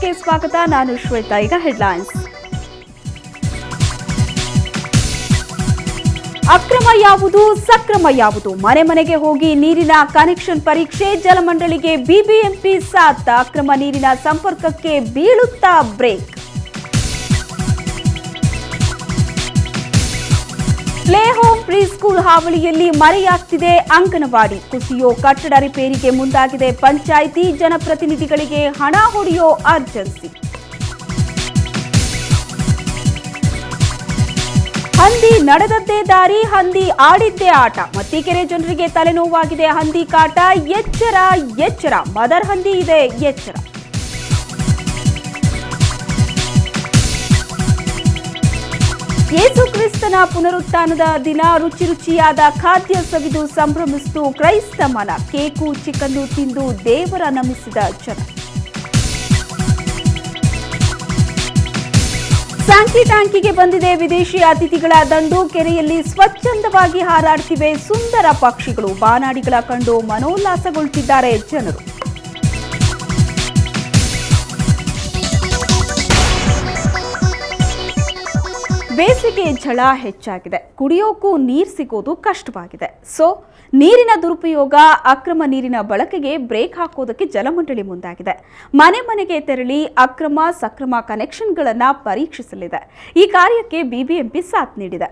ನ್ಯೂಸ್ಗೆ ಸ್ವಾಗತ. ನಾನು ಶ್ವೇತಾ. ಈಗ ಹೆಡ್ಲೈನ್ಸ್. ಅಕ್ರಮ ಯಾವುದು, ಸಕ್ರಮ ಯಾವುದು? ಮನೆ ಮನೆಗೆ ಹೋಗಿ ನೀರಿನ ಕನೆಕ್ಷನ್ ಪರೀಕ್ಷೆ. ಜಲಮಂಡಳಿಗೆ ಬಿಬಿಎಂಪಿ ಸಾಥ್. ಅಕ್ರಮ ನೀರಿನ ಸಂಪರ್ಕಕ್ಕೆ ಬೀಳುತ್ತಾ break. Play home pre school ಹಾವಳಿಯಲ್ಲಿ ಮರೆಯಾಗ್ತಿದೆ ಅಂಗನವಾಡಿ. ಕುಸಿಯೋ ಕಟ್ಟಡ ರಿಪೇರಿಗೆ ಮುಂದಾಗಿದೆ ಪಂಚಾಯಿತಿ. ಜನಪ್ರತಿನಿಧಿಗಳಿಗೆ ಹಣ ಹೊಡೆಯೋ ಅರ್ಜೆನ್ಸಿ. ಹಂದಿ ನಡೆದದ್ದೇ ದಾರಿ, ಹಂದಿ ಆಡಿದ್ದೇ ಆಟ. ಮತ್ತಿಕೆರೆ ಜನರಿಗೆ ತಲೆನೋವಾಗಿದೆ ಹಂದಿ ಕಾಟ. ಎಚ್ಚರ ಎಚ್ಚರ, ಮದರ್ ಹಂದಿ ಇದೆ ಎಚ್ಚರ. ಯೇಸು ಕ್ರಿಸ್ತನ ಪುನರುತ್ಥಾನದ ದಿನ. ರುಚಿ ರುಚಿಯಾದ ಖಾದ್ಯ ಸವಿದು ಸಂಭ್ರಮಿಸಿತು ಕ್ರೈಸ್ತ ಮನ. ಕೇಕು ಚಿಕನ್ನು ತಿಂದು ದೇವರ ನಮಿಸಿದ ಜನ. ಸ್ಯಾಂಕಿ ಟ್ಯಾಂಕಿಗೆ ಬಂದಿದೆ ವಿದೇಶಿ ಅತಿಥಿಗಳ ದಂಡು. ಕೆರೆಯಲ್ಲಿ ಸ್ವಚ್ಛಂದವಾಗಿ ಹಾರಾಡ್ತಿವೆ ಸುಂದರ ಪಕ್ಷಿಗಳು. ಬಾನಾಡಿಗಳ ಕಂಡು ಮನೋಲ್ಲಾಸಗೊಳ್ಳುತ್ತಿದ್ದಾರೆ ಜನರು. ಬೇಸಿಗೆ ಝಳ ಹೆಚ್ಚಾಗಿದೆ. ಕುಡಿಯೋಕ್ಕೂ ನೀರು ಸಿಗೋದು ಕಷ್ಟವಾಗಿದೆ. ನೀರಿನ ದುರುಪಯೋಗ, ಅಕ್ರಮ ನೀರಿನ ಬಳಕೆಗೆ ಬ್ರೇಕ್ ಹಾಕೋದಕ್ಕೆ ಜಲಮಂಡಳಿ ಮುಂದಾಗಿದೆ. ಮನೆ ಮನೆಗೆ ತೆರಳಿ ಅಕ್ರಮ ಸಕ್ರಮ ಕನೆಕ್ಷನ್ಗಳನ್ನು ಪರೀಕ್ಷಿಸಲಿದೆ. ಈ ಕಾರ್ಯಕ್ಕೆ ಬಿಬಿಎಂಪಿ ಸಾಥ್ ನೀಡಿದೆ.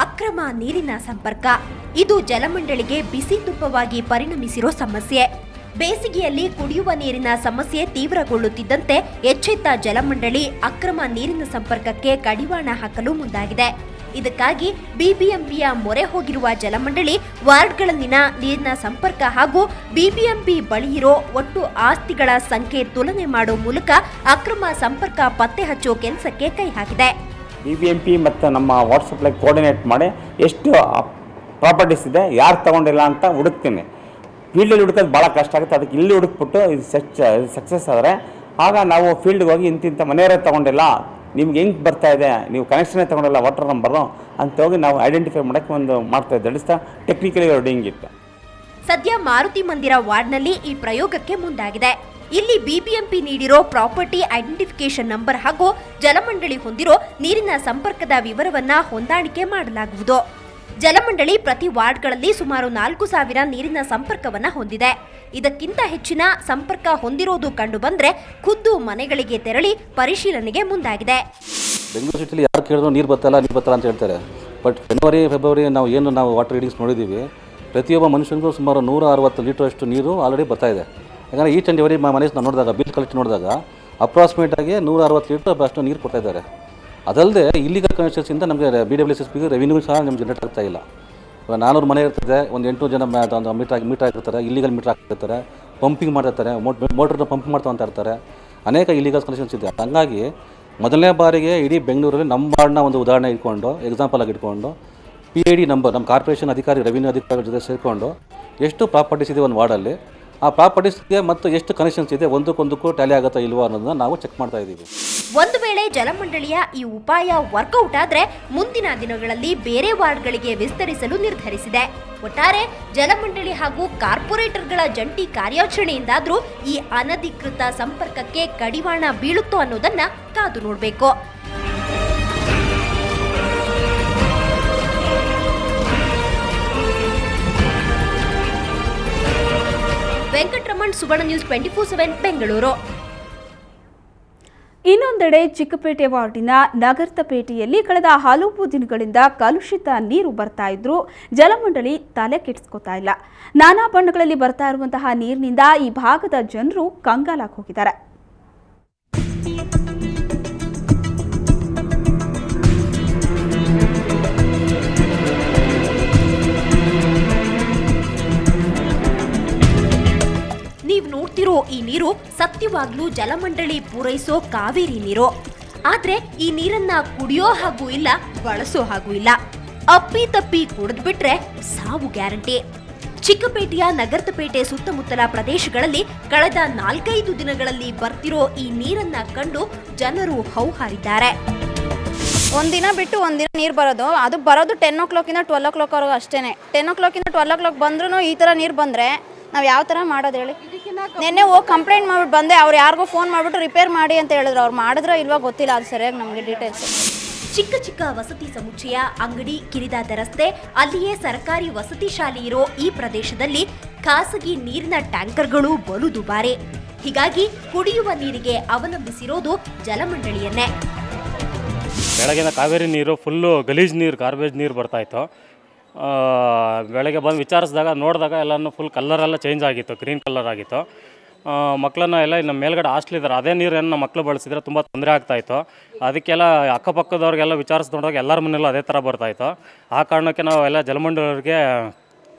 ಅಕ್ರಮ ನೀರಿನ ಸಂಪರ್ಕ ಇದು ಜಲಮಂಡಳಿಗೆ ಬಿಸಿ ತುಪ್ಪವಾಗಿ ಪರಿಣಮಿಸಿರೋ ಸಮಸ್ಯೆ. ಬೇಸಿಗೆಯಲ್ಲಿ ಕುಡಿಯುವ ನೀರಿನ ಸಮಸ್ಯೆ ತೀವ್ರಗೊಳ್ಳುತ್ತಿದ್ದಂತೆ ಎಚ್ಚೆತ್ತ ಜಲಮಂಡಳಿ ಅಕ್ರಮ ನೀರಿನ ಸಂಪರ್ಕಕ್ಕೆ ಕಡಿವಾಣ ಹಾಕಲು ಮುಂದಾಗಿದೆ. ಇದಕ್ಕಾಗಿ ಬಿಬಿಎಂಪಿಯ ಮೊರೆ ಹೋಗಿರುವ ಜಲಮಂಡಳಿ ವಾರ್ಡ್ಗಳಲ್ಲಿನ ನೀರಿನ ಸಂಪರ್ಕ ಹಾಗೂ ಬಿಬಿಎಂಪಿ ಬಳಿ ಇರೋ ಒಟ್ಟು ಆಸ್ತಿಗಳ ಸಂಖ್ಯೆ ತುಲನೆ ಮಾಡುವ ಮೂಲಕ ಅಕ್ರಮ ಸಂಪರ್ಕ ಪತ್ತೆ ಹಚ್ಚೋ ಕೆಲಸಕ್ಕೆ ಕೈ ಹಾಕಿದೆ. ಬಿಬಿಎಂಪಿ ಮತ್ತು ನಮ್ಮ ವಾಟ್ಸಪ್ಲಾಗಿ ಕೋಆರ್ಡಿನೇಟ್ ಮಾಡಿ ಎಷ್ಟು ಪ್ರಾಪರ್ಟೀಸ್ ಇದೆ, ಯಾರು ತೊಗೊಂಡಿಲ್ಲ ಅಂತ ಹುಡುಕ್ತೀನಿ. ಫೀಲ್ಡಲ್ಲಿ ಹುಡುಕೋದು ಭಾಳ ಕಷ್ಟ ಆಗುತ್ತೆ. ಅದಕ್ಕೆ ಇಲ್ಲಿ ಹುಡುಕ್ಬಿಟ್ಟು ಇದು ಸಕ್ಸಸ್ ಆದರೆ ಆಗ ನಾವು ಫೀಲ್ಡ್ಗೆ ಹೋಗಿ ಇಂತಿಂಥ ಮನೆಯವರೇ ತೊಗೊಂಡಿಲ್ಲ, ನಿಮ್ಗೆ ಹೆಂಗೆ ಬರ್ತಾ ಇದೆ, ನೀವು ಕನೆಕ್ಷನ್ನೇ ತೊಗೊಂಡಿಲ್ಲ ವಾಟರ್ ನಂಬರು ಅಂತ ಹೋಗಿ ನಾವು ಐಡೆಂಟಿಫೈ ಮಾಡೋಕ್ಕೆ ಒಂದು ಮಾಡ್ತಾ ಇದ್ದೆ. That is the technically doing it. ಸದ್ಯ ಮಾರುತಿ ಮಂದಿರ ವಾರ್ಡ್ನಲ್ಲಿ ಈ ಪ್ರಯೋಗಕ್ಕೆ ಮುಂದಾಗಿದೆ. ಇಲ್ಲಿ ಬಿಬಿಎಂಪಿ ನೀಡಿರೋ ಪ್ರಾಪರ್ಟಿ ಐಡೆಂಟಿಫಿಕೇಶನ್ ನಂಬರ್ ಹಾಗೂ ಜಲಮಂಡಳಿ ಹೊಂದಿರೋ ನೀರಿನ ಸಂಪರ್ಕದ ವಿವರವನ್ನ ಹೊಂದಾಣಿಕೆ ಮಾಡಲಾಗುವುದು. ಜಲಮಂಡಳಿ ಪ್ರತಿ ವಾರ್ಡ್ಗಳಲ್ಲಿ ಸುಮಾರು 4,000 ನೀರಿನ ಸಂಪರ್ಕವನ್ನ ಹೊಂದಿದೆ. ಇದಕ್ಕಿಂತ ಹೆಚ್ಚಿನ ಸಂಪರ್ಕ ಹೊಂದಿರೋದು ಕಂಡು ಬಂದ್ರೆ ಖುದ್ದು ಮನೆಗಳಿಗೆ ತೆರಳಿ ಪರಿಶೀಲನೆಗೆ ಮುಂದಾಗಿದೆ. ಬೆಂಗಳೂರು ಸಿಟಿಲಿ ಯಾರು ಕೇಳಿದ್ರು ನೀರು ಬರ್ತಲ್ಲ ಅಂತ ಹೇಳ್ತಾರೆ. ಬಟ್ ಜನವರಿ ಫೆಬ್ರವರಿ ನಾವು ವಾಟರ್ ರೀಡಿಂಗ್ಸ್ ನೋಡಿದ್ದೀವಿ. ಪ್ರತಿಯೊಬ್ಬ ಮನುಷ್ಯನಿಗೂ ಸುಮಾರು 160 ಲೀಟರ್ ಅಷ್ಟು ನೀರು ಆಲ್ರೆಡಿ ಬರ್ತಾ ಇದೆ. ಯಾಕಂದರೆ ಈಚ್ ಆ್ಯಂಡ್ ಎವರಿ ಮನೆ ನೋಡಿದಾಗ ಬಿಲ್ ಕಲೆಕ್ಟ್ ನೋಡಿದಾಗ ಅಪ್ರಾಕ್ಸಿಮೇಟಾಗಿ 160 ಲೀಟರ್ ಅಷ್ಟು ನೀರು ಕೊಡ್ತಾ ಇದ್ದಾರೆ. ಅದಲ್ಲದೆ ಇಲ್ಲಿಗಲ್ ಕನೆಕ್ಷನ್ಸಿಂದ ನಮಗೆ BWSSBಗೆ ರೆವಿನ್ಯೂ ಸಹ ನಮ್ಗೆ ಜನರೇಟ್ ಆಗ್ತಾ ಇಲ್ಲ. 400 ಮನೆ ಇರ್ತದೆ, ಒಂದು 800 ಜನ ಒಂದು ಮೀಟರ್ ಹಾಕಿರ್ತಾರೆ, ಇಲ್ಲಿಗಲ್ ಮೀಟರ್ ಹಾಕಿರ್ತಾರೆ, ಪಂಪಿಂಗ್ ಮಾಡ್ತಿರ್ತಾರೆ, ಮೋಟ್ರನ್ನ ಪಂಪ್ ಮಾಡ್ತಾ ಇರ್ತಾರೆ. ಅನೇಕ ಇಲ್ಲಿಗಲ್ ಕನೆಕ್ಷನ್ಸ್ ಇದೆ. ಹಾಗಾಗಿ ಮೊದಲನೇ ಬಾರಿಗೆ ಇಡೀ ಬೆಂಗಳೂರಲ್ಲಿ ನಮ್ಮ ವಾರ್ಡ್ನ ಒಂದು ಉದಾಹರಣೆ ಇಟ್ಕೊಂಡು ಎಕ್ಸಾಂಪಲ್ ಆಗಿ ಇಟ್ಕೊಂಡು PID ನಂಬರ್ ನಮ್ಮ ಕಾರ್ಪೊರೇಷನ್ ಅಧಿಕಾರಿ ರೆವಿನ್ಯೂ ಅಧಿಕಾರಿಗಳ ಜೊತೆ ಸೇರಿಕೊಂಡು ಎಷ್ಟು ಪ್ರಾಪರ್ಟೀಸ್ ಇದೆ ಒಂದು ವಾರ್ಡಲ್ಲಿ, ಆ ಪ್ರಾಪರ್ಟೀಸ್ಗೆ ಮತ್ತು ಎಷ್ಟು ಕನೆಕ್ಷನ್ಸ್ ಇದೆ ಒಂದಕ್ಕೊಂದಕ್ಕೂ ಟ್ಯಾಲಿ ಆಗುತ್ತಾ ಇಲ್ವಾ ಅನ್ನೋದನ್ನ ನಾವು ಚೆಕ್ ಮಾಡ್ತಾ ಇದ್ದೀವಿ. ಒಂದು ವೇಳೆ ಜಲಮಂಡಳಿಯ ಈ ಉಪಾಯ ವರ್ಕೌಟ್ ಆದ್ರೆ ಮುಂದಿನ ದಿನಗಳಲ್ಲಿ ಬೇರೆ ವಾರ್ಡ್ಗಳಿಗೆ ವಿಸ್ತರಿಸಲು ನಿರ್ಧರಿಸಿದೆ. ಒಟ್ಟಾರೆ ಜಲಮಂಡಳಿ ಹಾಗೂ ಕಾರ್ಪೊರೇಟರ್ಗಳ ಜಂಟಿ ಕಾರ್ಯಾಚರಣೆಯಿಂದಾದ್ರೂ ಈ ಅನಧಿಕೃತ ಸಂಪರ್ಕಕ್ಕೆ ಕಡಿವಾಣ ಬೀಳುತ್ತೋ ಅನ್ನೋದನ್ನ ಕಾದು ನೋಡಬೇಕು. ವೆಂಕಟರಮಣ್, ಸುವರ್ಣ ನ್ಯೂಸ್ 24/7 ಬೆಂಗಳೂರು. ಇನ್ನೊಂದೆಡೆ ಚಿಕ್ಕಪೇಟೆ ವಾರ್ಡಿನ ನಗರ್ತಪೇಟೆಯಲ್ಲಿ ಕಳೆದ ಹಲವು ದಿನಗಳಿಂದ ಕಲುಷಿತ ನೀರು ಬರ್ತಾ ಇದ್ರೂ ಜಲಮಂಡಳಿ ತಲೆ ಕೆಡಿಸ್ಕೋತಾ ಇಲ್ಲ. ನಾನಾ ಬಣ್ಣಗಳಲ್ಲಿ ಬರ್ತಾ ಇರುವಂತಹ ನೀರಿನಿಂದ ಈ ಭಾಗದ ಜನರು ಕಂಗಾಲಾಗಿ ಹೋಗಿದ್ದಾರೆ. ನೀವು ನೋಡ್ತಿರೋ ಈ ನೀರು ಸತ್ಯವಾಗ್ಲೂ ಜಲಮಂಡಳಿ ಪೂರೈಸೋ ಕಾವೇರಿ ನೀರು. ಆದ್ರೆ ಈ ನೀರನ್ನ ಕುಡಿಯೋ ಹಾಗೂ ಇಲ್ಲ, ಬಳಸೋ ಹಾಗೂ ಇಲ್ಲ. ಅಪ್ಪಿ ತಪ್ಪಿ ಕುಡಿದ್ಬಿಟ್ರೆ ಸಾವು ಗ್ಯಾರಂಟಿ. ಚಿಕ್ಕಪೇಟೆಯ ನಗರ್ತಪೇಟೆ ಸುತ್ತಮುತ್ತಲ ಪ್ರದೇಶಗಳಲ್ಲಿ ಕಳೆದ 4-5 ದಿನಗಳಲ್ಲಿ ಬರ್ತಿರೋ ಈ ನೀರನ್ನ ಕಂಡು ಜನರು ಹೌಹಾರಿದ್ದಾರೆ. ಒಂದಿನ ಬಿಟ್ಟು ಒಂದಿನ ನೀರು ಬರೋದು, ಅದು ಬರೋದು 10 o'clock 12 o'clock ವರೆಗೂ ಅಷ್ಟೇ. 10 o'clock 12 o'clock ಬಂದ್ರೂ ಈ ಥರ ನೀರು ಬಂದರೆ ನಾವು ಯಾವ ಥರ ಮಾಡೋದು ಹೇಳಿ? ನಿನ್ನೆ ಹೋಗಿ ಕಂಪ್ಲೇಂಟ್ ಮಾಡ್ಬಿಟ್ಟು ಬಂದೆ, ಅವ್ರು ಯಾರಿಗೋ ಫೋನ್ ಮಾಡಿಬಿಟ್ಟು ರಿಪೇರ್ ಮಾಡಿ ಅಂತ ಹೇಳಿದ್ರು. ಅವ್ರು ಮಾಡಿದ್ರೋ ಇಲ್ವಾ ಗೊತ್ತಿಲ್ಲ, ಅದು ಸರಿಯಾಗಿ ನಮಗೆ ಡೀಟೇಲ್ಸ್. ಚಿಕ್ಕ ಚಿಕ್ಕ ವಸತಿ ಸಮುಚ್ಚಯ, ಅಂಗಡಿ, ಕಿರಿದಾದ ರಸ್ತೆ, ಅಲ್ಲಿಯೇ ಸರ್ಕಾರಿ ವಸತಿ ಶಾಲೆ ಇರೋ ಈ ಪ್ರದೇಶದಲ್ಲಿ ಖಾಸಗಿ ನೀರಿನ ಟ್ಯಾಂಕರ್ಗಳು ಬಲು ದುಬಾರಿ. ಹೀಗಾಗಿ ಕುಡಿಯುವ ನೀರಿಗೆ ಅವಲಂಬಿಸಿರೋದು ಜಲಮಂಡಳಿಯನ್ನೇ. ಬೆಳಗಿನ ಕಾವೇರಿ ನೀರು ಫುಲ್ಲು ಗಲೀಜು ನೀರು, ಗಾರ್ಬೇಜ್ ನೀರು ಬರ್ತಾಯಿತ್ತು. ಬೆಳಗ್ಗೆ ಬಂದು ವಿಚಾರಿಸಿದಾಗ ನೋಡಿದಾಗ ಎಲ್ಲನೂ ಫುಲ್ ಕಲರೆಲ್ಲ ಚೇಂಜ್ ಆಗಿತ್ತು, ಗ್ರೀನ್ ಕಲರ್ ಆಗಿತ್ತು. ಮಕ್ಕಳನ್ನ ಎಲ್ಲ ನಮ್ಮ ಮೇಲ್ಗಡೆ ಹಾಸ್ಟೆಲ್ ಇದ್ದಾರೆ, ಅದೇ ನೀರನ್ನು ನಮ್ಮ ಮಕ್ಕಳು ಬಳಸಿದ್ರೆ ತುಂಬ ತೊಂದರೆ ಆಗ್ತಾಯಿತ್ತು. ಅದಕ್ಕೆಲ್ಲ ಅಕ್ಕಪಕ್ಕದವ್ರಿಗೆಲ್ಲ ವಿಚಾರಿಸಿದಾಗ ಎಲ್ಲರ ಮನೆಯಲ್ಲೂ ಅದೇ ಥರ ಬರ್ತಾಯಿತ್ತು. ಆ ಕಾರಣಕ್ಕೆ ನಾವು ಎಲ್ಲ ಜಲಮಂಡಳಿಯವ್ರಿಗೆ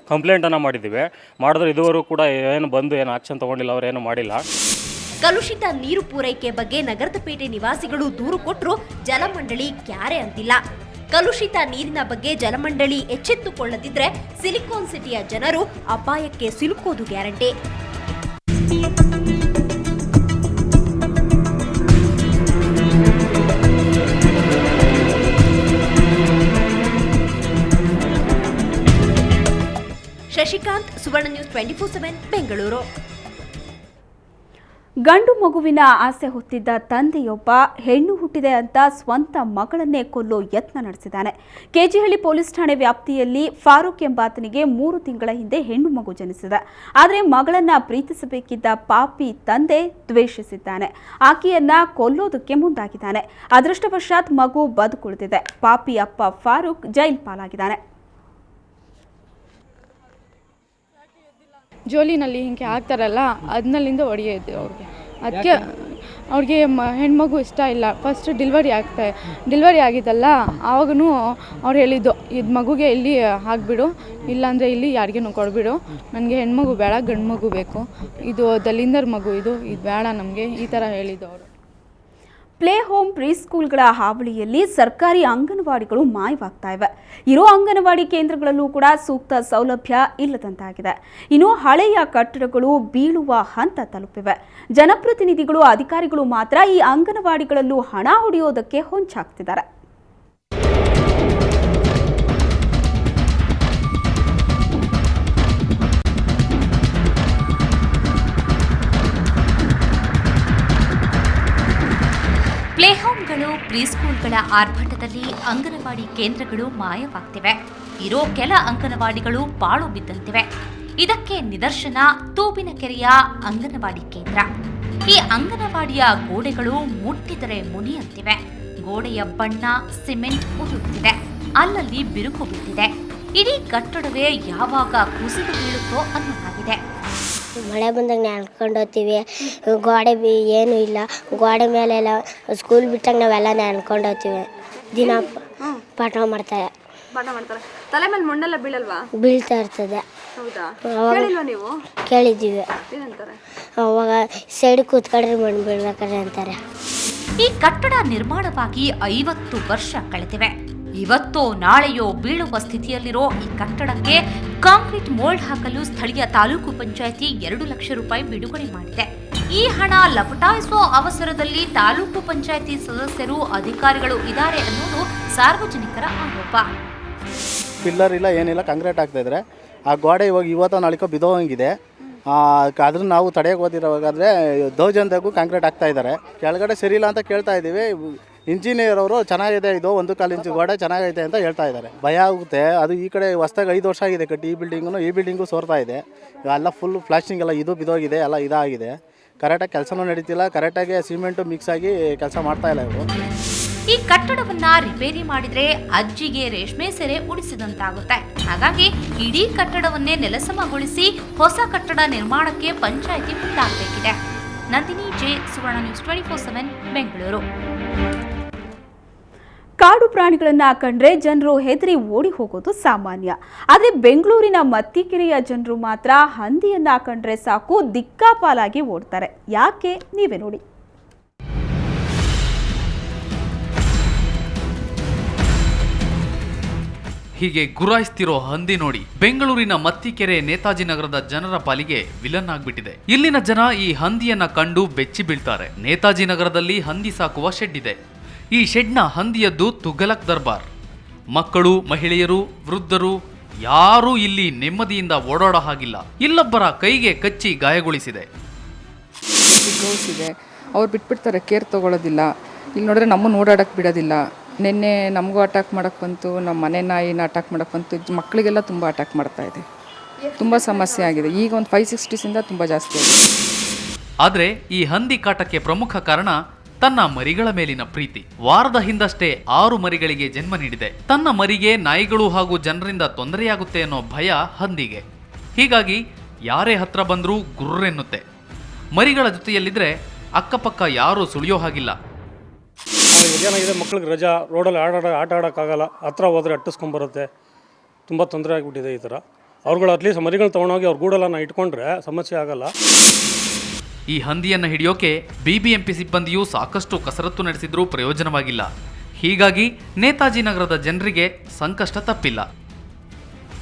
ಕಂಪ್ಲೇಂಟನ್ನು ಮಾಡಿದ್ದೀವಿ. ಮಾಡಿದ್ರೆ ಇದುವರೆಗೂ ಕೂಡ ಏನು ಬಂದು ಏನು ಆ್ಯಕ್ಷನ್ ತೊಗೊಂಡಿಲ್ಲ, ಅವ್ರು ಏನು ಮಾಡಿಲ್ಲ. ಕಲುಷಿತ ನೀರು ಪೂರೈಕೆ ಬಗ್ಗೆ ನಗರದ ಪೇಟೆ ನಿವಾಸಿಗಳು ದೂರು ಕೊಟ್ಟರು ಜಲಮಂಡಳಿ ಕ್ಯಾರೆ ಅಂತಿಲ್ಲ. ಕಲುಷಿತ ನೀರಿನ ಬಗ್ಗೆ ಜಲಮಂಡಳಿ ಎಚ್ಚೆತ್ತುಕೊಳ್ಳದಿದ್ರೆ ಸಿಲಿಕಾನ್ ಸಿಟಿಯ ಜನರು ಅಪಾಯಕ್ಕೆ ಸಿಲುಕೋದು ಗ್ಯಾರಂಟಿ. ಶಶಿಕಾಂತ್, ಸುವರ್ಣ ನ್ಯೂಸ್ 24/7 ಬೆಂಗಳೂರು. ಗಂಡು ಮಗುವಿನ ಆಸೆ ಹೊತ್ತಿದ್ದ ತಂದೆಯೊಬ್ಬ ಹೆಣ್ಣು ಹುಟ್ಟಿದೆ ಅಂತ ಸ್ವಂತ ಮಗಳನ್ನೇ ಕೊಲ್ಲೋ ಯತ್ನ ನಡೆಸಿದ್ದಾನೆ. ಕೆಜಿಹಳ್ಳಿ ಪೊಲೀಸ್ ಠಾಣೆ ವ್ಯಾಪ್ತಿಯಲ್ಲಿ ಫಾರೂಕ್ ಎಂಬಾತನಿಗೆ 3 ತಿಂಗಳ ಹಿಂದೆ ಹೆಣ್ಣು ಮಗು ಜನಿಸಿದೆ. ಆದರೆ ಮಗಳನ್ನ ಪ್ರೀತಿಸಬೇಕಿದ್ದ ಪಾಪಿ ತಂದೆ ದ್ವೇಷಿಸಿದ್ದಾನೆ. ಆಕೆಯನ್ನ ಕೊಲ್ಲೋದಕ್ಕೆ ಮುಂದಾಗಿದ್ದಾನೆ. ಅದೃಷ್ಟವಶಾತ್ ಮಗು ಬದುಕುಳಿದಿದೆ. ಪಾಪಿ ಅಪ್ಪ ಫಾರೂಕ್ ಜೈಲ್ ಪಾಲಾಗಿದ್ದಾನೆ. ಜೋಲಿನಲ್ಲಿ ಹಿಂಗೆ ಹಾಕ್ತಾರಲ್ಲ, ಅದನ್ನಲ್ಲಿಂದ ಹೊಡೆಯೋದು ಅವ್ರಿಗೆ. ಅದಕ್ಕೆ ಅವ್ರಿಗೆ ಹೆಣ್ಮಗು ಇಷ್ಟ ಇಲ್ಲ. ಫಸ್ಟ್ ಡೆಲಿವರಿ ಆಗಿದ್ದಲ್ಲ, ಆವಾಗೂ ಅವ್ರು ಹೇಳಿದ್ದು, ಇದು ಮಗುಗೆ ಇಲ್ಲಿ ಹಾಕ್ಬಿಡು, ಇಲ್ಲಾಂದರೆ ಇಲ್ಲಿ ಯಾರಿಗೇನು ಕೊಡ್ಬಿಡು, ನನಗೆ ಹೆಣ್ಮಗು ಬೇಡ, ಗಂಡು ಮಗು ಬೇಕು, ಇದು ದಲಿಂದರ್ ಮಗು, ಇದು ಬೇಡ ನಮಗೆ, ಈ ಥರ ಹೇಳಿದ್ದು ಅವರು. ಪ್ಲೇ ಹೋಮ್ ಪ್ರೀ ಸ್ಕೂಲ್ಗಳ ಹಾವಳಿಯಲ್ಲಿ ಸರ್ಕಾರಿ ಅಂಗನವಾಡಿಗಳು ಮಾಯವಾಗ್ತಾ ಇವೆ. ಇರೋ ಅಂಗನವಾಡಿ ಕೇಂದ್ರಗಳಲ್ಲೂ ಕೂಡ ಸೂಕ್ತ ಸೌಲಭ್ಯ ಇಲ್ಲದಂತಾಗಿದೆ. ಇನ್ನು ಹಳೆಯ ಕಟ್ಟಡಗಳು ಬೀಳುವ ಹಂತ ತಲುಪಿವೆ. ಜನಪ್ರತಿನಿಧಿಗಳು, ಅಧಿಕಾರಿಗಳು ಮಾತ್ರ ಈ ಅಂಗನವಾಡಿಗಳಲ್ಲೂ ಹಣ ಹೊಡೆಯೋದಕ್ಕೆ ಹೊಂಚಾಗ್ತಿದ್ದಾರೆ. ಪ್ಲೇ ಹೋಮ್ಗಳು, ಪ್ರೀಸ್ಕೂಲ್ಗಳ ಆರ್ಭಟದಲ್ಲಿ ಅಂಗನವಾಡಿ ಕೇಂದ್ರಗಳು ಮಾಯವಾಗ್ತಿವೆ. ಇರೋ ಕೆಲ ಅಂಗನವಾಡಿಗಳು ಪಾಳು ಬಿದ್ದಂತಿವೆ. ಇದಕ್ಕೆ ನಿದರ್ಶನ ತೂಬಿನಕೆರೆಯ ಅಂಗನವಾಡಿ ಕೇಂದ್ರ. ಈ ಅಂಗನವಾಡಿಯ ಗೋಡೆಗಳು ಮುಟ್ಟಿದರೆ ಮುನಿಯಂತಿವೆ. ಗೋಡೆಯ ಬಣ್ಣ ಸಿಮೆಂಟ್ ಉದುರುತ್ತಿದೆ, ಅಲ್ಲಲ್ಲಿ ಬಿರುಕು ಬಿದ್ದಿದೆ. ಇಡೀ ಕಟ್ಟಡವೇ ಯಾವಾಗ ಕುಸಿದು ಬೀಳುತ್ತೋ ಅನ್ನೋದಾಗಿದೆ. ಮಳೆ ಬಂದಾಗ ನೆನ್ಕೊಂಡು ಹೋಗ್ತೀವಿ. ಗೋಡೆ ಏನೂ ಇಲ್ಲ, ಗೋಡೆ ಮೇಲೆಲ್ಲ ಸ್ಕೂಲ್ ಬಿಟ್ಟಾಗ ನಾವೆಲ್ಲ ನೆನ್ಕೊಂಡು ಹೋಗ್ತೀವಿ. ದಿನ ಪಾಠ ಮಾಡ್ತಾರೆ. ತಲೆ ಮೇಲೆ ಮಣ್ಣೆಲ್ಲ ಬೀಳಲ್ವಾ? ಬೀಳ್ತಾ ಇರ್ತದೆ. ನೀವು ಕೇಳಿದ್ದೀವಿ. ಅವಾಗ ಸೈಡ್ ಕೂತ್ಕೊಂಡ್ರೆ ಮಣ್ಣು ಬೀಳ್ಬೇಕಾದ್ರೆ ಅಂತಾರೆ. ಈ ಕಟ್ಟಡ ನಿರ್ಮಾಣವಾಗಿ 50 ವರ್ಷ ಕಳೆದಿವೆ. ಇವತ್ತೋ ನಾಳೆಯೋ ಬೀಳುವ ಸ್ಥಿತಿಯಲ್ಲಿರೋ ಈ ಕಟ್ಟಡಕ್ಕೆ ಕಾಂಕ್ರೀಟ್ ಮೋಲ್ಡ್ ಹಾಕಲು ಸ್ಥಳೀಯ ತಾಲೂಕು ಪಂಚಾಯಿತಿ 2 ಲಕ್ಷ ರೂಪಾಯಿ ಬಿಡುಗಡೆ ಮಾಡಿದೆ. ಈ ಹಣ ಲಪಟಾಯಿಸುವ ಅವಸರದಲ್ಲಿ ತಾಲೂಕು ಪಂಚಾಯಿತಿ ಸದಸ್ಯರು, ಅಧಿಕಾರಿಗಳು ಇದ್ದಾರೆ ಅನ್ನೋದು ಸಾರ್ವಜನಿಕರ ಆರೋಪ. ಪಿಲ್ಲರ್ ಇಲ್ಲ, ಏನಿಲ್ಲ, ಕಾಂಕ್ರೀಟ್ ಆಗ್ತಾ ಇದ್ರೆ ಆ ಗೋಡೆ ಇವಾಗ ಇವತ್ತು ನಾಳೆಕೋ ಬಿದ್ದೋಂಗಿದೆ. ಅದನ್ನು ನಾವು ತಡೆಯೋಕೆ ಓದಿರೋವಾಗಾದರೆ ದೌರ್ಜನ್ಯದಾಗೂ ಕಾಂಕ್ರೀಟ್ ಆಗ್ತಾ ಇದ್ದಾರೆ. ಕೆಳಗಡೆ ಸರಿ ಇಲ್ಲ ಅಂತ ಕೇಳ್ತಾ ಇದ್ದೀವಿ. ಇಂಜಿನಿಯರ್ ಅವರು ಚೆನ್ನಾಗಿದೆ, ಇದು 1 ಇಂಚು ಗೋಡೆ ಚೆನ್ನಾಗೈತೆ ಅಂತ ಹೇಳ್ತಾ ಇದ್ದಾರೆ. ಭಯ ಆಗುತ್ತೆ. ಅದು ಈ ಕಡೆ ಹೊಸ್ದಾಗಿ 5 ವರ್ಷ ಆಗಿದೆ ಕಟ್ಟಿ. ಈ ಬಿಲ್ಡಿಂಗು ಸೋರ್ತಾ ಇದೆ. ಎಲ್ಲ ಫುಲ್ ಪ್ಲಾಸ್ಟಿಂಗ್ ಎಲ್ಲ ಇದು ಬಿದ್ದೋಗಿದೆ, ಎಲ್ಲ ಇದಾಗಿದೆ. ಕರೆಕ್ಟಾಗಿ ಕೆಲಸನೂ ನಡೀತಿಲ್ಲ. ಕರೆಕ್ಟಾಗಿ ಸಿಮೆಂಟು ಮಿಕ್ಸ್ ಆಗಿ ಕೆಲಸ ಮಾಡ್ತಾ ಇಲ್ಲ ಇವರು. ಈ ಕಟ್ಟಡವನ್ನ ರಿಪೇರಿ ಮಾಡಿದ್ರೆ ಅಜ್ಜಿಗೆ ರೇಷ್ಮೆ ಸೆರೆ ಉಳಿಸಿದಂತಾಗುತ್ತೆ. ಹಾಗಾಗಿ ಇಡೀ ಕಟ್ಟಡವನ್ನೇ ನೆಲಸಮಗೊಳಿಸಿ ಹೊಸ ಕಟ್ಟಡ ನಿರ್ಮಾಣಕ್ಕೆ ಪಂಚಾಯಿತಿ ಮುಂದಾಗಬೇಕಿದೆ. ನಂದಿನಿ ಜೆ, ಸುವರ್ಣ ನ್ಯೂಸ್ 24/7 ಬೆಂಗಳೂರು. ಕಾಡು ಪ್ರಾಣಿಗಳನ್ನ ಕಂಡ್ರೆ ಜನರು ಹೆದರಿ ಓಡಿ ಹೋಗೋದು ಸಾಮಾನ್ಯ. ಆದರೆ ಬೆಂಗಳೂರಿನ ಮತ್ತಿಕೆರೆಯ ಜನರು ಮಾತ್ರ ಹಂದಿಯನ್ನ ಕಂಡ್ರೆ ಸಾಕು ದಿಕ್ಕಾಪಾಲಾಗಿ ಓಡ್ತಾರೆ. ಯಾಕೆ? ನೀವೇ ನೋಡಿ. ಹೀಗೆ ಗುರಾಯಿಸ್ತಿರೋ ಹಂದಿ ನೋಡಿ ಬೆಂಗಳೂರಿನ ಮತ್ತಿಕೆರೆ ನೇತಾಜಿ ನಗರದ ಜನರ ಪಾಲಿಗೆ ವಿಲನ್ ಆಗ್ಬಿಟ್ಟಿದೆ. ಇಲ್ಲಿನ ಜನ ಈ ಹಂದಿಯನ್ನ ಕಂಡು ಬೆಚ್ಚಿ ಬೀಳ್ತಾರೆ. ನೇತಾಜಿ ನಗರದಲ್ಲಿ ಹಂದಿ ಸಾಕುವ ಶೆಡ್ ಇದೆ. ಈ ಶೆಡ್ನ ಹಂದಿಯದ್ದು ತುಘಲಕ್ ದರ್ಬಾರ್. ಮಕ್ಕಳು, ಮಹಿಳೆಯರು, ವೃದ್ಧರು ಯಾರೂ ಇಲ್ಲಿ ನೆಮ್ಮದಿಯಿಂದ ಓಡಾಡೋ ಹಾಗಿಲ್ಲ. ಇಲ್ಲೊಬ್ಬರ ಕೈಗೆ ಕಚ್ಚಿ ಗಾಯಗೊಳಿಸಿದೆ. ಇದೆ, ಅವ್ರು ಬಿಟ್ಬಿಡ್ತಾರೆ, ಕೇರ್ ತೊಗೊಳ್ಳೋದಿಲ್ಲ. ಇಲ್ಲಿ ನೋಡಿದ್ರೆ ನಮ್ಮನ್ನು ಓಡಾಡಕ್ಕೆ ಬಿಡೋದಿಲ್ಲ. ನಿನ್ನೆ ನಮಗೂ ಅಟ್ಯಾಕ್ ಮಾಡೋಕ್ಕೆ ಬಂತು, ನಮ್ಮ ಮನೆ ನಾಯಿನ ಅಟ್ಯಾಕ್ ಮಾಡೋಕ್ಕೆ ಬಂತು. ಮಕ್ಕಳಿಗೆಲ್ಲ ತುಂಬ ಅಟ್ಯಾಕ್ ಮಾಡ್ತಾ ಇದೆ. ತುಂಬ ಸಮಸ್ಯೆ ಆಗಿದೆ. ಈಗ ಒಂದು 5-6 ತುಂಬ ಜಾಸ್ತಿ ಆಗಿದೆ. ಆದರೆ ಈ ಹಂದಿ ಕಾಟಕ್ಕೆ ಪ್ರಮುಖ ಕಾರಣ ತನ್ನ ಮರಿಗಳ ಮೇಲಿನ ಪ್ರೀತಿ. ವಾರದ ಹಿಂದಷ್ಟೇ 6 ಮರಿಗಳಿಗೆ ಜನ್ಮ ನೀಡಿದೆ. ತನ್ನ ಮರಿಗೆ ನಾಯಿಗಳು ಹಾಗೂ ಜನರಿಂದ ತೊಂದರೆಯಾಗುತ್ತೆ ಅನ್ನೋ ಭಯ ಹಂದಿಗೆ. ಹೀಗಾಗಿ ಯಾರೇ ಹತ್ರ ಬಂದರೂ ಗುರ್ರೆನ್ನುತ್ತೆ. ಮರಿಗಳ ಜೊತೆಯಲ್ಲಿದ್ರೆ ಅಕ್ಕಪಕ್ಕ ಯಾರೂ ಸುಳಿಯೋ ಹಾಗಿಲ್ಲ. ಏನಾಗಿದೆ, ಮಕ್ಳಿಗೆ ರಜಾ, ರೋಡಲ್ಲಿ ಆಟ ಆಡೋಕ್ಕಾಗಲ್ಲ, ಹತ್ರ ಹೋದರೆ ಅಟ್ಟಿಸ್ಕೊಂಬರುತ್ತೆ. ತುಂಬ ತೊಂದರೆ ಆಗಿಬಿಟ್ಟಿದೆ ಈ ಥರ. ಅವ್ರುಗಳು ಅಟ್ಲೀಸ್ಟ್ ಮರಿಗಳು ತೊಗೊಂಡೋಗಿ ಅವ್ರ ಗೂಡೆಲ್ಲ ಇಟ್ಕೊಂಡ್ರೆ ಸಮಸ್ಯೆ ಆಗಲ್ಲ. ಈ ಹಂದಿಯನ್ನು ಹಿಡಿಯೋಕೆ ಬಿಬಿಎಂಪಿ ಸಿಬ್ಬಂದಿಯೂ ಸಾಕಷ್ಟು ಕಸರತ್ತು ನಡೆಸಿದ್ರೂ ಪ್ರಯೋಜನವಾಗಿಲ್ಲ. ಹೀಗಾಗಿ ನೇತಾಜಿ ನಗರದ ಜನರಿಗೆ ಸಂಕಷ್ಟ ತಪ್ಪಿಲ್ಲ.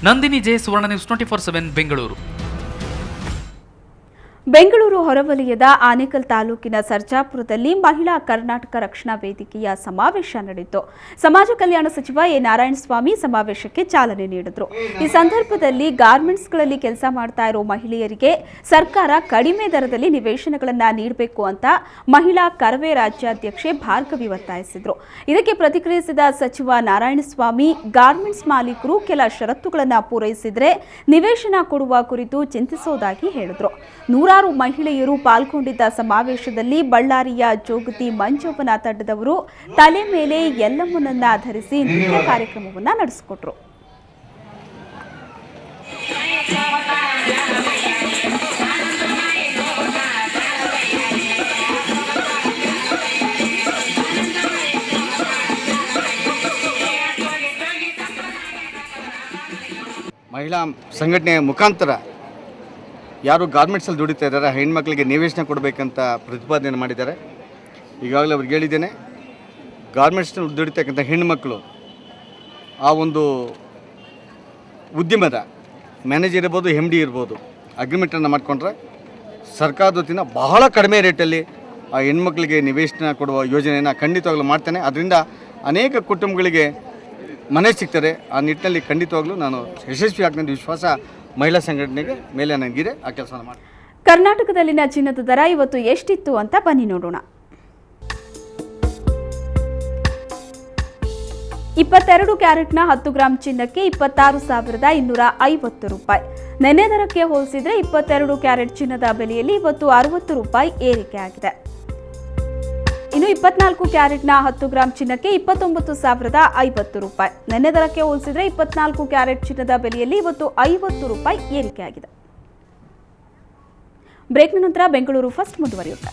ನಂದಿನಿ ಜೆ, ಸುವರ್ಣ ನ್ಯೂಸ್ 24/7 ಬೆಂಗಳೂರು. ಬೆಂಗಳೂರು ಹೊರವಲಯದ ಆನೇಕಲ್ ತಾಲೂಕಿನ ಸರ್ಜಾಪುರದಲ್ಲಿ ಮಹಿಳಾ ಕರ್ನಾಟಕ ರಕ್ಷಣಾ ವೇದಿಕೆಯ ಸಮಾವೇಶ ನಡೆಯಿತು. ಸಮಾಜ ಕಲ್ಯಾಣ ಸಚಿವ ಎ ನಾರಾಯಣಸ್ವಾಮಿ ಸಮಾವೇಶಕ್ಕೆ ಚಾಲನೆ ನೀಡಿದರು. ಈ ಸಂದರ್ಭದಲ್ಲಿ ಗಾರ್ಮೆಂಟ್ಸ್ಗಳಲ್ಲಿ ಕೆಲಸ ಮಾಡ್ತಾ ಇರೋ ಮಹಿಳೆಯರಿಗೆ ಸರ್ಕಾರ ಕಡಿಮೆ ದರದಲ್ಲಿ ನಿವೇಶನಗಳನ್ನು ನೀಡಬೇಕು ಅಂತ ಮಹಿಳಾ ಕರವೇ ರಾಜ್ಯಾಧ್ಯಕ್ಷೆ ಭಾರ್ಗವಿ ಒತ್ತಾಯಿಸಿದರು. ಇದಕ್ಕೆ ಪ್ರತಿಕ್ರಿಯಿಸಿದ ಸಚಿವ ನಾರಾಯಣಸ್ವಾಮಿ, ಗಾರ್ಮೆಂಟ್ಸ್ ಮಾಲೀಕರು ಕೆಲ ಷರತ್ತುಗಳನ್ನು ಪೂರೈಸಿದರೆ ನಿವೇಶನ ಕೊಡುವ ಕುರಿತು ಚಿಂತಿಸುವುದಾಗಿ ಹೇಳಿದರು. ನೂರಾರು ಮಹಿಳೆಯರು ಪಾಲ್ಗೊಂಡಿದ್ದ ಸಮಾವೇಶದಲ್ಲಿ ಬಳ್ಳಾರಿಯ ಜೋಗತಿ ಮಂಜವ್ವನ ತಂಡದವರು ತಲೆ ಮೇಲೆ ಎಲ್ಲಮ್ಮನನ್ನ ಧರಿಸಿ ನೃತ್ಯ ಕಾರ್ಯಕ್ರಮವನ್ನು ನಡೆಸಿಕೊಟ್ರು. ಮಹಿಳಾ ಸಂಘಟನೆಯ ಮುಖಾಂತರ ಯಾರು ಗಾರ್ಮೆಂಟ್ಸಲ್ಲಿ ದುಡಿತಾ ಇದ್ದಾರೆ ಹೆಣ್ಮಕ್ಳಿಗೆ ನಿವೇಶನ ಕೊಡಬೇಕಂತ ಪ್ರತಿಪಾದನೆ ಮಾಡಿದ್ದಾರೆ. ಈಗಾಗಲೇ ಅವ್ರಿಗೆ ಹೇಳಿದ್ದೇನೆ, ಗಾರ್ಮೆಂಟ್ಸ್ನಲ್ಲಿ ದುಡಿತಕ್ಕಂಥ ಹೆಣ್ಮಕ್ಳು ಆ ಒಂದು ಉದ್ಯಮದ ಮ್ಯಾನೇಜರ್ ಇರ್ಬೋದು, MD ಇರ್ಬೋದು, ಅಗ್ರಿಮೆಂಟನ್ನು ಮಾಡಿಕೊಂಡ್ರೆ ಸರ್ಕಾರದ ವತಿಯಿಂದ ಬಹಳ ಕಡಿಮೆ ರೇಟಲ್ಲಿ ಆ ಹೆಣ್ಮಕ್ಳಿಗೆ ನಿವೇಶನ ಕೊಡುವ ಯೋಜನೆಯನ್ನು ಖಂಡಿತವಾಗ್ಲೂ ಮಾಡ್ತೇನೆ. ಅದರಿಂದ ಅನೇಕ ಕುಟುಂಬಗಳಿಗೆ ಮನೆ ಸಿಗ್ತಾರೆ. ಆ ನಿಟ್ಟಿನಲ್ಲಿ ಖಂಡಿತವಾಗ್ಲೂ ನಾನು ಯಶಸ್ವಿ ಆಗ್ತೇನೆ ವಿಶ್ವಾಸ ಮಹಿಳಾ ಸಂಘಟನೆಗೆ ಮೇಲೆ ನನಗಿದೆ. ಆ ಕೆಲಸ ಮಾಡಿ. ಕರ್ನಾಟಕದಲ್ಲಿನ ಚಿನ್ನದ ದರ ಇವತ್ತು ಎಷ್ಟಿತ್ತು ಅಂತ ಬನ್ನಿ ನೋಡೋಣ. 22 ಕ್ಯಾರೆಟ್ನ 10 ಗ್ರಾಂ ಚಿನ್ನಕ್ಕೆ 26,250 ರೂಪಾಯಿ. ನೆನ್ನೆ ದರಕ್ಕೆ ಹೋಲಿಸಿದರೆ 22 ಕ್ಯಾರೆಟ್ ಚಿನ್ನದ ಬೆಲೆಯಲ್ಲಿ ಇವತ್ತು 60 ರೂಪಾಯಿ ಏರಿಕೆ ಆಗಿದೆ. ಇನ್ನು 24 ಕ್ಯಾರೆಟ್ನ 10 ಗ್ರಾಂ ಚಿನ್ನಕ್ಕೆ 29,050 ರೂಪಾಯಿ. ನೆನ್ನೆ ದರಕ್ಕೆ ಹೋಲಿಸಿದರೆ 24 ಕ್ಯಾರೆಟ್ ಚಿನ್ನದ ಬೆಲೆಯಲ್ಲಿ ಇವತ್ತು 50 ರೂಪಾಯಿ ಏರಿಕೆಯಾಗಿದೆ. ಬ್ರೇಕ್ನ ನಂತರ ಬೆಂಗಳೂರು ಫಸ್ಟ್ ಮುಂದುವರಿಯುತ್ತೆ.